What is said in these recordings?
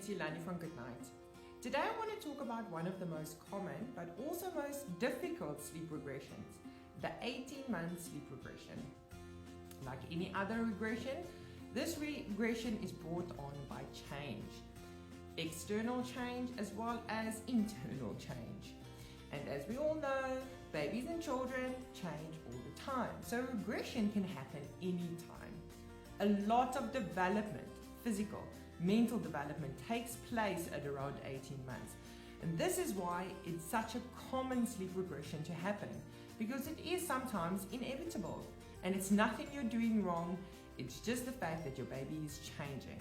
it's Yolandi from Good Night. Today I want to talk about one of the most common but also most difficult sleep regressions, the 18-month sleep regression. Like any other regression, this regression is brought on by change, external change as well as internal change. And as we all know, babies and children change all the time, so regression can happen anytime. A lot of development, physical, mental development takes place at around 18 months. And this is why it's such a common sleep regression to happen, because it is sometimes inevitable. And it's nothing you're doing wrong, it's just the fact that your baby is changing.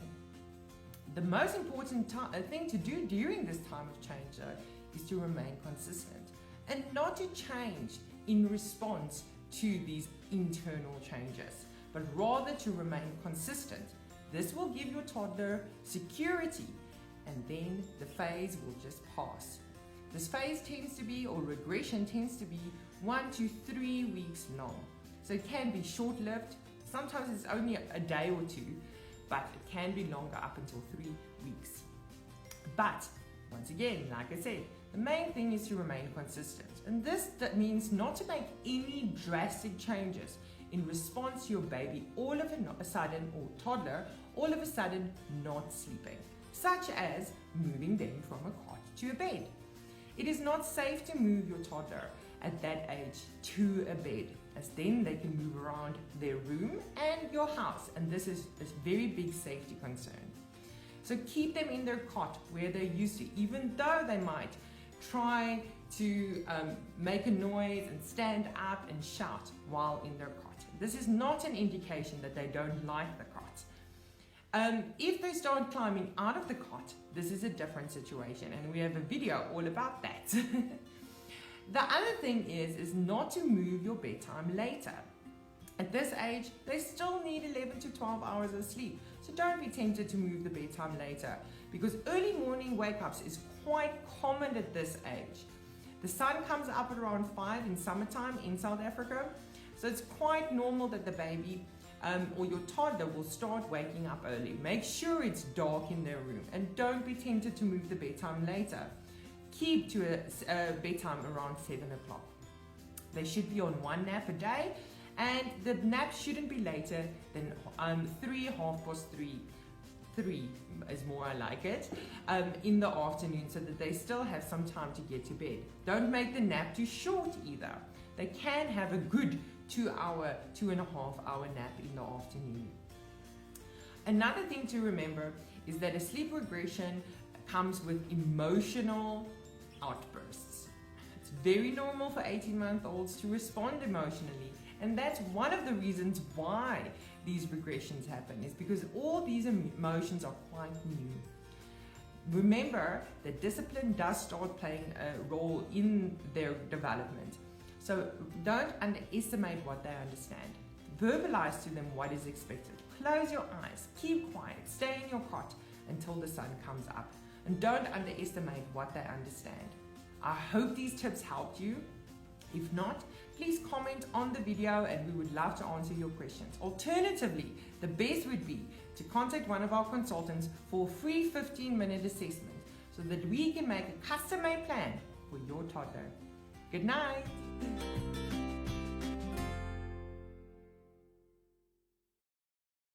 The most important thing to do during this time of change though, is to remain consistent and not to change in response to these internal changes, but rather to remain consistent. This will give your toddler security, and then the phase will just pass. This phase tends to be, or regression tends to be, 1 to 3 weeks long. So it can be short-lived, sometimes it's only a day or two, but it can be longer, up until 3 weeks. But once again, like I said, the main thing is to remain consistent. And that means not to make any drastic changes in response to your baby all of a sudden, or toddler, all of a sudden not sleeping, such as moving them from a cot to a bed. It is not safe to move your toddler at that age to a bed, as then they can move around their room and your house, and this is a very big safety concern. So keep them in their cot where they're used to, even though they might try to make a noise and stand up and shout while in their cot. This is not an indication that they don't like the cot. If they start climbing out of the cot, this is a different situation, and we have a video all about that. The other thing is not to move your bedtime later. At this age, they still need 11 to 12 hours of sleep, so don't be tempted to move the bedtime later, because early morning wake-ups is quite common at this age. The sun comes up at around 5 in summertime in South Africa, so it's quite normal that the baby or your toddler will start waking up early. Make sure it's dark in their room, and don't be tempted to move the bedtime later. Keep to a bedtime around 7 o'clock. They should be on 1 nap a day, and the nap shouldn't be later than 3 is more I like it, in the afternoon, so that they still have some time to get to bed. Don't make the nap too short either. They can have a good 2.5 hour nap in the afternoon. Another thing to remember is that a sleep regression comes with emotional outbursts. It's very normal for 18-month-olds to respond emotionally, and that's one of the reasons why these regressions happen, is because all these emotions are quite new. Remember that discipline does start playing a role in their development, so don't underestimate what they understand. Verbalize to them what is expected. Close your eyes, keep quiet, stay in your cot until the sun comes up, and don't underestimate what they understand. I hope these tips helped you. If not, please comment on the video and we would love to answer your questions. Alternatively, the best would be to contact one of our consultants for a free 15-minute assessment so that we can make a custom-made plan for your toddler. Good night.